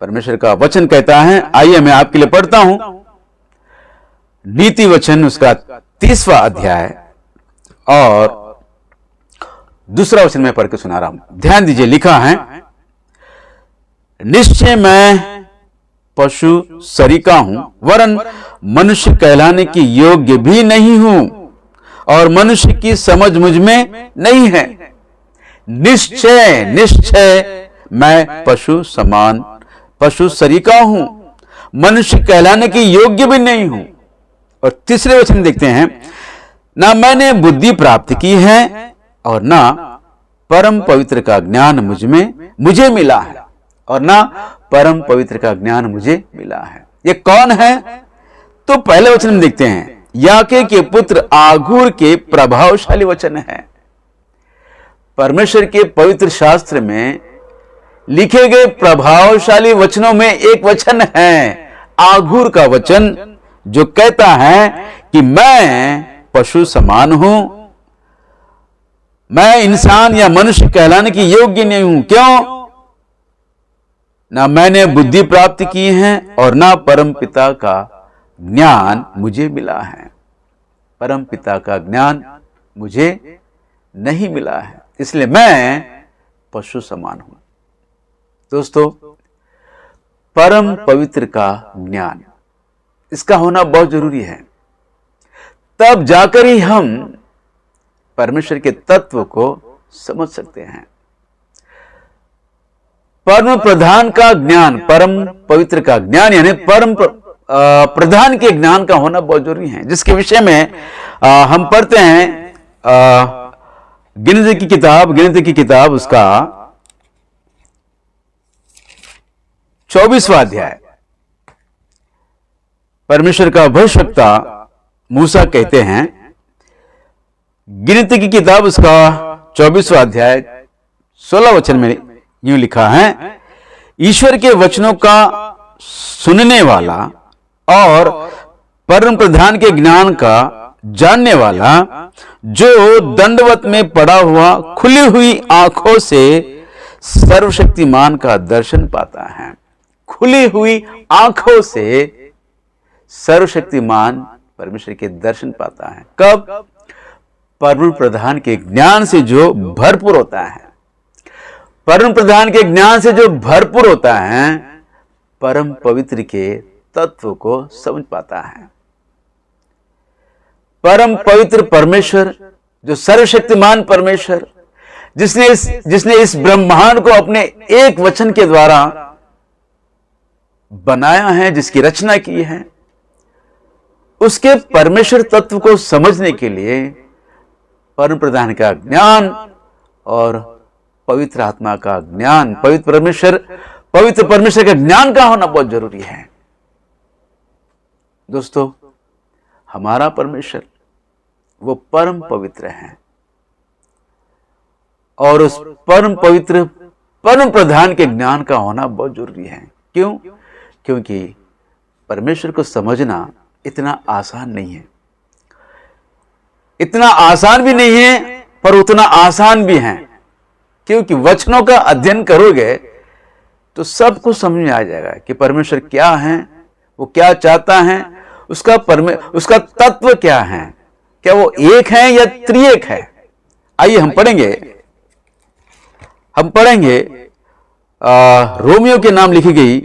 परमेश्वर का वचन कहता है, आइए मैं आपके लिए पढ़ता हूं नीति वचन उसका 30वां अध्याय और दूसरा वचन मैं पढ़ के सुना रहा हूं। ध्यान दीजिए, लिखा है, निश्चय मैं पशु सरीका हूं, वरन मनुष्य कहलाने की योग्य भी नहीं हूं और मनुष्य की समझ मुझ में नहीं है। निश्चय निश्चय मैं पशु सरीका हूं, मनुष्य कहलाने की योग्य भी नहीं हूं। और तीसरे वचन देखते हैं, ना मैंने बुद्धि प्राप्त की है और ना परम पवित्र का ज्ञान मुझे मिला है, और ना परम पवित्र का ज्ञान मुझे मिला है। ये कौन है? तो पहले वचन में देखते हैं, याके के पुत्र आगूर के प्रभावशाली वचन है। परमेश्वर के पवित्र शास्त्र में लिखे गए प्रभावशाली वचनों में एक वचन है आगूर का वचन, जो कहता है कि मैं पशु समान हूं, मैं इंसान या मनुष्य कहलाने की योग्य नहीं हूं। क्यों? ना मैंने बुद्धि प्राप्त की है और ना परम पिता का ज्ञान मुझे मिला है। परम पिता का ज्ञान मुझे नहीं मिला है, इसलिए मैं पशु समान हूं। दोस्तों, परम पवित्र का ज्ञान, इसका होना बहुत जरूरी है। तब जाकर ही हम परमेश्वर के तत्व को समझ सकते हैं। परम प्रधान का ज्ञान, परम पवित्र का ज्ञान, यानी परम प्रधान के ज्ञान का होना बहुत जरूरी है, जिसके विषय में हम पढ़ते हैं गिनती की किताब उसका 24वां अध्याय। परमेश्वर का भविष्यवक्ता मूसा कहते हैं, गिनती की किताब उसका 24वां अध्याय 16 वचन में यूं लिखा है, ईश्वर के वचनों का सुनने वाला और परम प्रधान के ज्ञान का जानने वाला, जो दंडवत में पड़ा हुआ खुली हुई आंखों से सर्वशक्तिमान का दर्शन पाता है। खुली हुई आंखों से सर्वशक्तिमान परमेश्वर के दर्शन पाता है। कब? परम प्रधान के ज्ञान से जो भरपूर होता है। परम प्रधान के ज्ञान से जो भरपूर होता है, परम पवित्र के तत्व को समझ पाता है। परम पवित्र परमेश्वर, जो सर्वशक्तिमान परमेश्वर, जिसने इस ब्रह्मांड को अपने एक वचन के द्वारा बनाया है, जिसकी रचना की है, उसके परमेश्वर तत्व को समझने के लिए परम प्रधान का ज्ञान और पवित्र आत्मा का ज्ञान, पवित्र परमेश्वर का ज्ञान का होना बहुत जरूरी है। दोस्तों, हमारा परमेश्वर वो परम पवित्र है और उस परम पवित्र परम प्रधान के ज्ञान का होना बहुत जरूरी है। क्यों? क्योंकि परमेश्वर को समझना इतना आसान नहीं है। इतना आसान भी नहीं है, पर उतना आसान भी है, क्योंकि वचनों का अध्ययन करोगे तो सब कुछ समझ में आ जाएगा कि परमेश्वर क्या है, वो क्या चाहता है, उसका तत्व क्या है, क्या वो एक है या त्रिएक है। आइए हम पढ़ेंगे रोमियो के नाम लिखी गई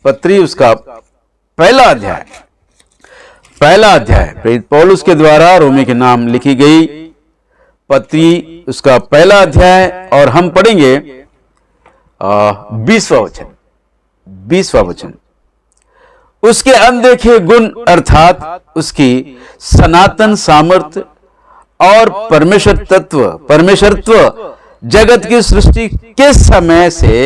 पत्री, उसका पहला अध्याय प्रेरित पौलुस के द्वारा रोमियो के नाम लिखी गई पत्री, उसका पहला अध्याय, और हम पढ़ेंगे 20वां वचन। उसके अनदेखे गुण अर्थात उसकी सनातन सामर्थ्य और परमेश्वरत्व जगत की सृष्टि के समय से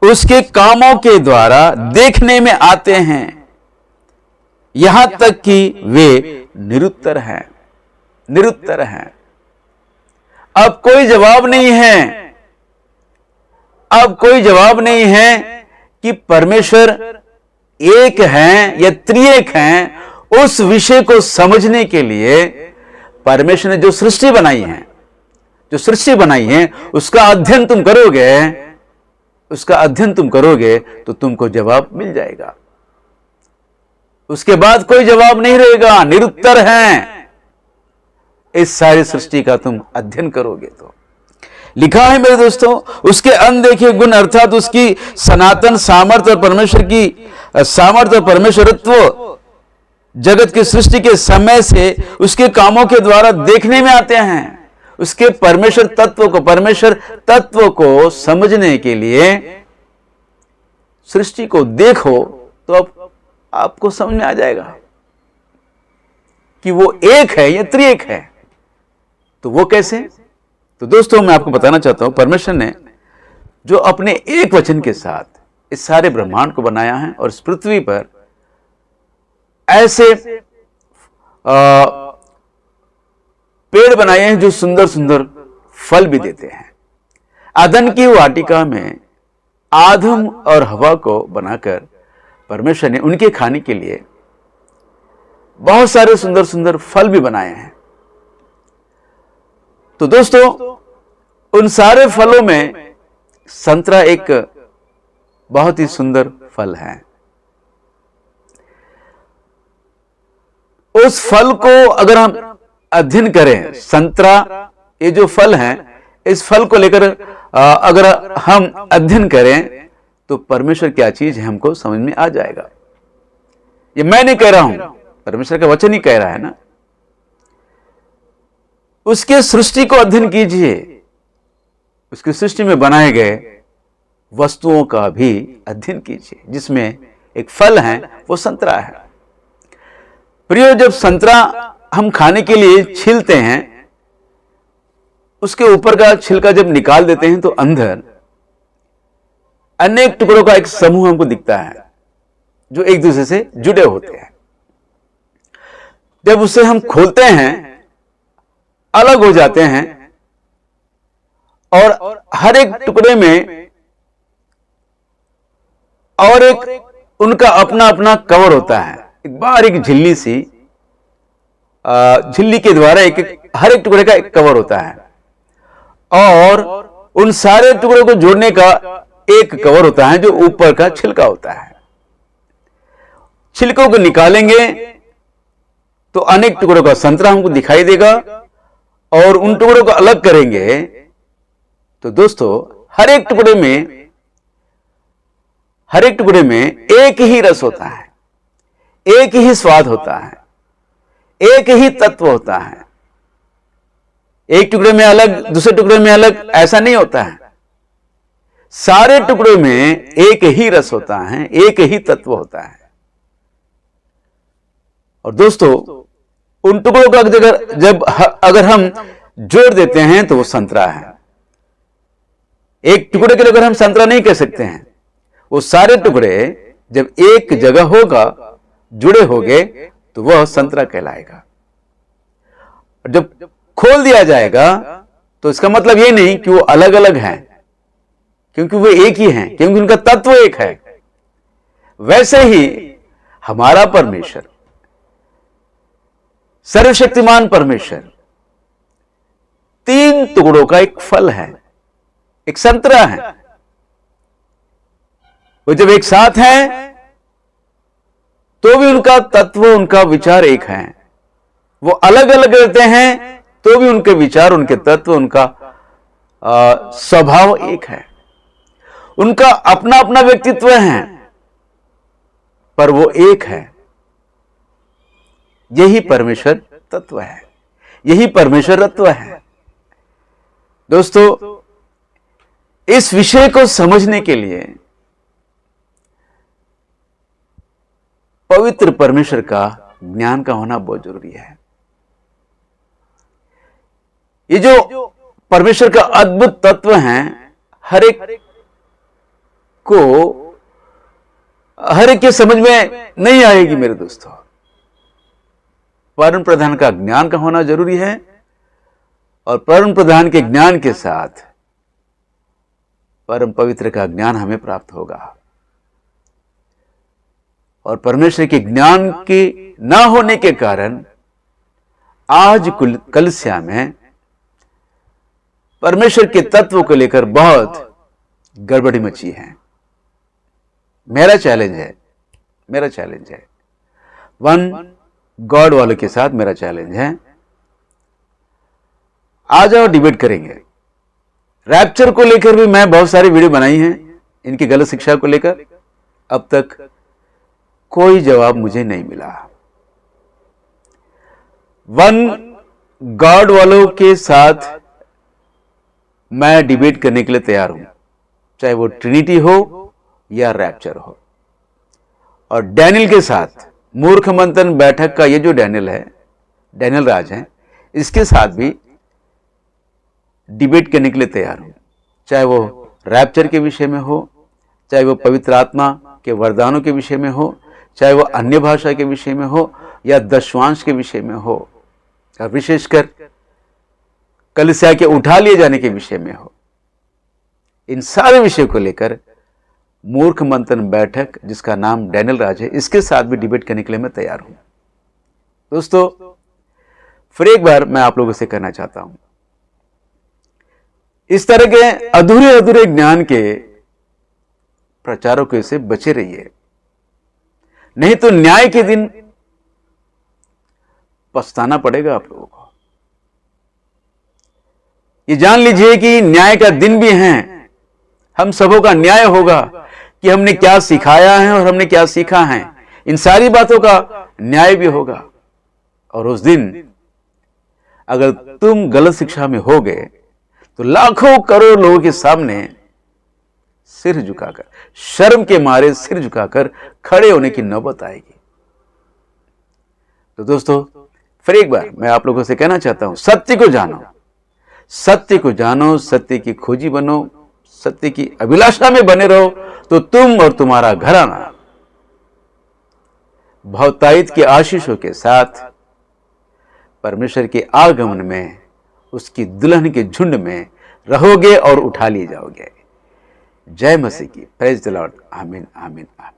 उसके कामों के द्वारा देखने में आते हैं, यहां तक कि वे निरुत्तर हैं। अब कोई जवाब नहीं है कि परमेश्वर एक हैं या त्रिएक हैं। उस विषय को समझने के लिए परमेश्वर ने जो सृष्टि बनाई है उसका अध्ययन तुम करोगे उसका अध्ययन तुम करोगे तो तुमको जवाब मिल जाएगा। उसके बाद कोई जवाब नहीं रहेगा, निरुत्तर है। इस सारी सृष्टि का तुम अध्ययन करोगे तो लिखा है मेरे दोस्तों, उसके अनदेखे गुण अर्थात उसकी सनातन सामर्थ्य और परमेश्वर की सामर्थ्य और परमेश्वरत्व जगत की सृष्टि के समय से उसके कामों के द्वारा देखने में आते हैं। उसके परमेश्वर तत्व को समझने के लिए सृष्टि को देखो तो अब आपको समझ में आ जाएगा कि वो एक है या त्रिएक है। तो वो कैसे? तो दोस्तों मैं आपको बताना चाहता हूं, परमेश्वर ने जो अपने एक वचन के साथ इस सारे ब्रह्मांड को बनाया है और इस पृथ्वी पर ऐसे पेड़ बनाए हैं जो सुंदर सुंदर फल भी देते हैं। अदन की वाटिका में आदम और हवा को बनाकर परमेश्वर ने उनके खाने के लिए बहुत सारे सुंदर सुंदर फल भी बनाए हैं। तो दोस्तों उन सारे फलों में संतरा एक बहुत ही सुंदर फल है। उस फल को अगर हम अध्ययन करें, संतरा ये जो फल है, इस फल को लेकर अगर हम अध्ययन करें तो परमेश्वर क्या चीज है हमको समझ में आ जाएगा। ये मैं नहीं कह रहा हूं, परमेश्वर का वचन ही कह रहा है ना। उसके सृष्टि को अध्ययन कीजिए, उसकी सृष्टि में बनाए गए वस्तुओं का भी अध्ययन कीजिए, जिसमें एक फल है वो संतरा है। प्रियो, जब संतरा हम खाने के लिए छीलते हैं, उसके ऊपर का छिलका जब निकाल देते हैं तो अंदर अनेक टुकड़ों का एक समूह हमको दिखता है जो एक दूसरे से जुड़े होते हैं। जब उसे हम खोलते हैं, अलग हो जाते हैं और हर एक टुकड़े में और एक उनका अपना अपना कवर होता है। एक बारीक झिल्ली सी झिल्ली के द्वारा हर एक टुकड़े का एक कवर होता है और उन सारे टुकड़ों को जोड़ने का एक कवर होता है जो ऊपर का छिलका होता है। छिलकों को निकालेंगे तो अनेक टुकड़ों का संतरा हमको दिखाई देगा और उन टुकड़ों को अलग करेंगे तो दोस्तों हर एक टुकड़े में एक ही रस होता है, एक ही स्वाद होता है, एक ही तत्व होता है। एक टुकड़े में अलग, दूसरे टुकड़े में अलग, ऐसा नहीं होता है। सारे टुकड़ों में एक ही रस होता है, एक ही तत्व होता है। और दोस्तों उन टुकड़ों का जब अगर हम जोड़ देते हैं तो वो संतरा है। एक टुकड़े के लिए अगर हम संतरा नहीं कह सकते हैं, वो सारे टुकड़े जब एक जगह होगा, जुड़े होंगे तो वह संतरा कहलाएगा। जब खोल दिया जाएगा तो इसका मतलब ये नहीं कि वो अलग अलग हैं, क्योंकि वो एक ही हैं, क्योंकि उनका तत्व एक है। वैसे ही हमारा परमेश्वर, सर्वशक्तिमान परमेश्वर, तीन टुकड़ों का एक फल है, एक संतरा है। वो जब एक साथ हैं तो भी उनका तत्व, उनका विचार एक है। वो अलग अलग रहते हैं तो भी उनके विचार, उनके तत्व, उनका स्वभाव एक है। उनका अपना अपना व्यक्तित्व है पर वो एक है। यही परमेश्वर तत्व है, यही परमेश्वर तत्व है। दोस्तों इस विषय को समझने के लिए पवित्र परमेश्वर का ज्ञान का होना बहुत जरूरी है। ये जो परमेश्वर का अद्भुत तत्व है, हर एक के समझ में नहीं आएगी मेरे दोस्तों। परम प्रधान का ज्ञान का होना जरूरी है और परम प्रधान के ज्ञान के साथ परम पवित्र का ज्ञान हमें प्राप्त होगा। और परमेश्वर के ज्ञान के ना होने के कारण आज कलीसिया में परमेश्वर के तत्व को लेकर बहुत गड़बड़ी मची है। मेरा चैलेंज है, वन गॉड वालों के साथ मेरा चैलेंज है, आ जाओ डिबेट करेंगे। रैप्चर को लेकर भी मैं बहुत सारी वीडियो बनाई हैं, इनकी गलत शिक्षा को लेकर, अब तक कोई जवाब मुझे नहीं मिला। वन गॉड वालों के साथ मैं डिबेट करने के लिए तैयार हूं, चाहे वो ट्रिनिटी हो या रैप्चर हो। और डैनियल के साथ, मूर्ख मंथन बैठक का ये जो डैनियल है, डैनियल राज है, इसके साथ भी डिबेट करने के लिए तैयार हूं, चाहे वो रैप्चर के विषय में हो, चाहे वो पवित्र आत्मा के वरदानों के विषय में हो, चाहे वो अन्य भाषा के विषय में हो या दशवांश के विषय में हो, और विशेषकर कलीसिया के उठा लिए जाने के विषय में हो। इन सारे विषय को लेकर मूर्ख मंथन बैठक, जिसका नाम डैनियल राज है, इसके साथ भी डिबेट करने के लिए मैं तैयार हूं। दोस्तों, फिर एक बार मैं आप लोगों से कहना चाहता हूं, इस तरह के अधूरे ज्ञान के प्रचारकों से बचे रहिए, नहीं तो न्याय के दिन पछताना पड़ेगा आप लोगों को। ये जान लीजिए कि न्याय का दिन भी है, हम सबों का न्याय होगा कि हमने क्या सिखाया है और हमने क्या सीखा है, इन सारी बातों का न्याय भी होगा। और उस दिन अगर तुम गलत शिक्षा में हो गए तो लाखों करोड़ लोगों के सामने सिर झुकाकर, शर्म के मारे सिर झुकाकर खड़े होने की नौबत आएगी। तो दोस्तों, फिर एक बार मैं आप लोगों से कहना चाहता हूं, सत्य को जानो, सत्य को जानो, सत्य की खोजी बनो, सत्य की अभिलाषा में बने रहो, तो तुम और तुम्हारा घराना बहुतायत की आशीषों के साथ परमेश्वर के आगमन में, उसकी दुल्हन के झुंड में रहोगे और उठा लिए जाओगे। जय मसीह की। Praise the Lord. आमीन, आमीन, आमीन।